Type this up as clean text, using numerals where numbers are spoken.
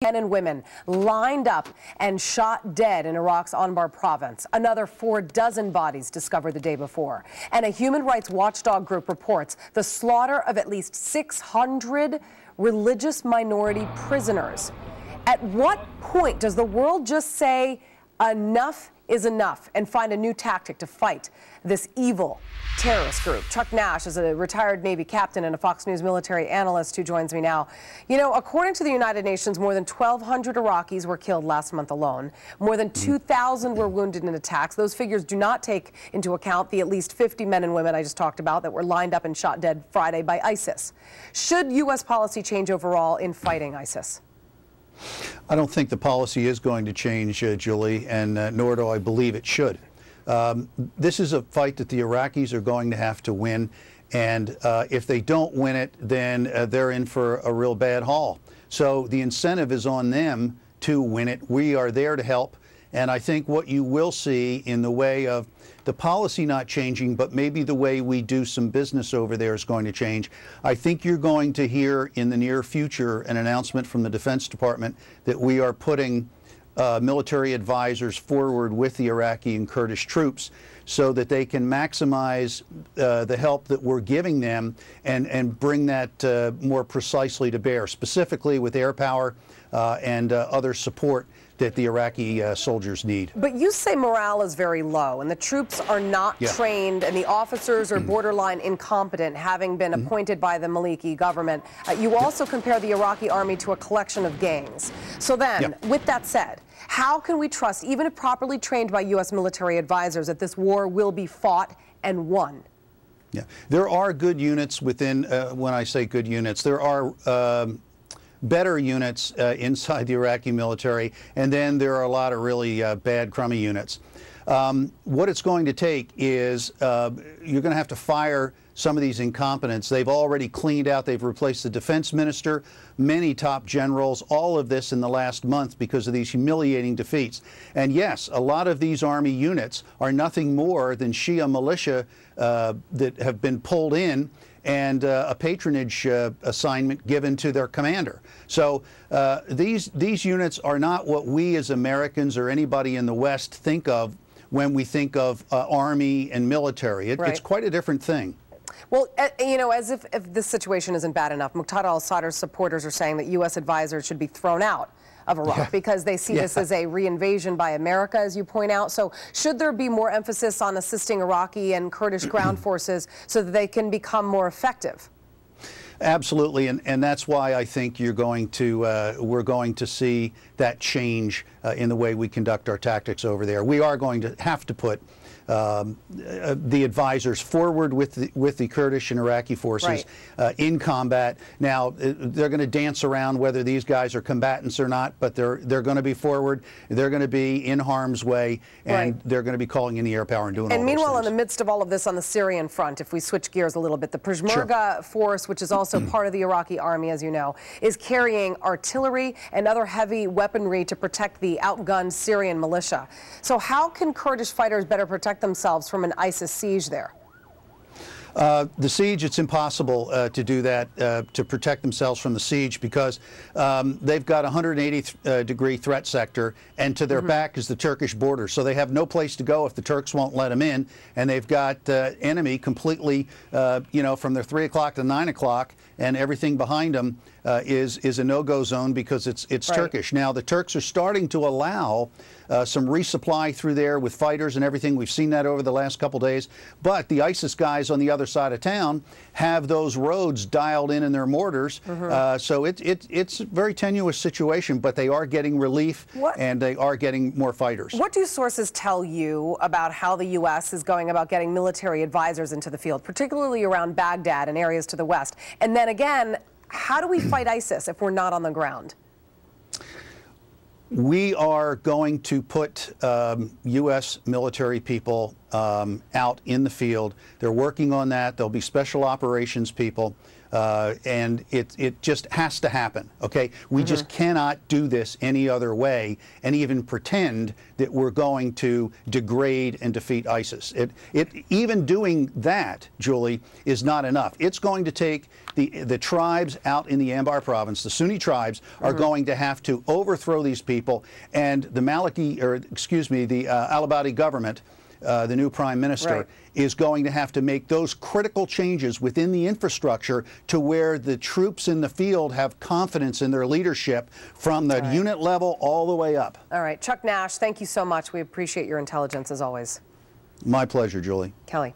Men and women lined up and shot dead in Iraq's Anbar province. Another 4 dozen bodies discovered the day before. And a human rights watchdog group reports the slaughter of at least 600 religious minority prisoners. At what point does the world just say enough is enough and find a new tactic to fight this evil terrorist group? Chuck Nash is a retired Navy captain and a Fox News military analyst who joins me now. You know, according to the United Nations, more than 1,200 Iraqis were killed last month alone. More than 2,000 were wounded in attacks. Those figures do not take into account the at least 50 men and women I just talked about that were lined up and shot dead Friday by ISIS. Should U.S. policy change overall in fighting ISIS? I don't think the policy is going to change, Julie, and nor do I believe it should. This is a fight that the Iraqis are going to have to win, and if they don't win it, then they're in for a real bad haul. So the incentive is on them to win it. We are there to help, and I think what you will see in the way of the policy not changing, but maybe the way we do some business over there is going to change. I think you're going to hear in the near future an announcement from the Defense Department that we are putting military advisors forward with the Iraqi and Kurdish troops so that they can maximize the help that we're giving them and bring that more precisely to bear, specifically with air power and other support that the Iraqi soldiers need. But you say morale is very low and the troops are not trained and the officers are borderline incompetent, having been appointed by the Maliki government. You also compare the Iraqi army to a collection of gangs. So then, with that said, how can we trust, even if properly trained by U.S. military advisors, that this war will be fought and won? Yeah, there are good units within, when I say good units, there are better units inside the Iraqi military, and then there are a lot of really bad, crummy units. What it's going to take is you're going to have to fire some of these incompetents. They've already cleaned out, they've replaced the defense minister, many top generals, all of this in the last month because of these humiliating defeats. And yes, a lot of these army units are nothing more than Shia militia that have been pulled in and a patronage assignment given to their commander. So these units are not what we as Americans or anybody in the West think of when we think of army and military. It's quite a different thing. Well, you know, as if this situation isn't bad enough, Muqtada al-Sadr's supporters are saying that U.S. advisors should be thrown out of Iraq because they see this as a reinvasion by America, as you point out. So should there be more emphasis on assisting Iraqi and Kurdish ground forces so that they can become more effective? Absolutely, and that's why I think we're going to see that change in the way we conduct our tactics over there. We are going to have to put the advisors forward with the Kurdish and Iraqi forces in combat. Now they're going to dance around whether these guys are combatants or not, but they're going to be forward. They're going to be in harm's way, and they're going to be calling in the air power and doing all those things. And meanwhile, in the midst of all of this on the Syrian front, if we switch gears a little bit, the Peshmerga force, which is also part of the Iraqi army, as you know, is carrying artillery and other heavy weaponry to protect the outgunned Syrian militia. So how can Kurdish fighters better protect themselves from an ISIS siege there? The siege, it's impossible to do that, to protect themselves from the siege, because they've got a 180-degree threat sector, and to their back is the Turkish border. So they have no place to go if the Turks won't let them in, and they've got enemy completely, you know, from their 3 o'clock to 9 o'clock, and everything behind them is a no-go zone because it's Turkish. Now, the Turks are starting to allow some resupply through there with fighters and everything. We've seen that over the last couple days. But the ISIS guys on the other side of town have those roads dialed in their mortars. So it's a very tenuous situation, but they are getting relief and they are getting more fighters. What do sources tell you about how the U.S. is going about getting military advisors into the field, particularly around Baghdad and areas to the west? And then again, how do we fight ISIS if we're not on the ground? We are going to put U.S. military people out in the field. They're working on that. There'll be special operations people. And it just has to happen, okay? We just cannot do this any other way and even pretend that we're going to degrade and defeat ISIS. Even doing that, Julie, is not enough. It's going to take the tribes out in the Anbar province, the Sunni tribes, are going to have to overthrow these people, and the Al-Abadi government, the new prime minister, is going to have to make those critical changes within the infrastructure to where the troops in the field have confidence in their leadership from the unit level all the way up. All right. Chuck Nash, thank you so much. We appreciate your intelligence as always. My pleasure, Julie. Kelly.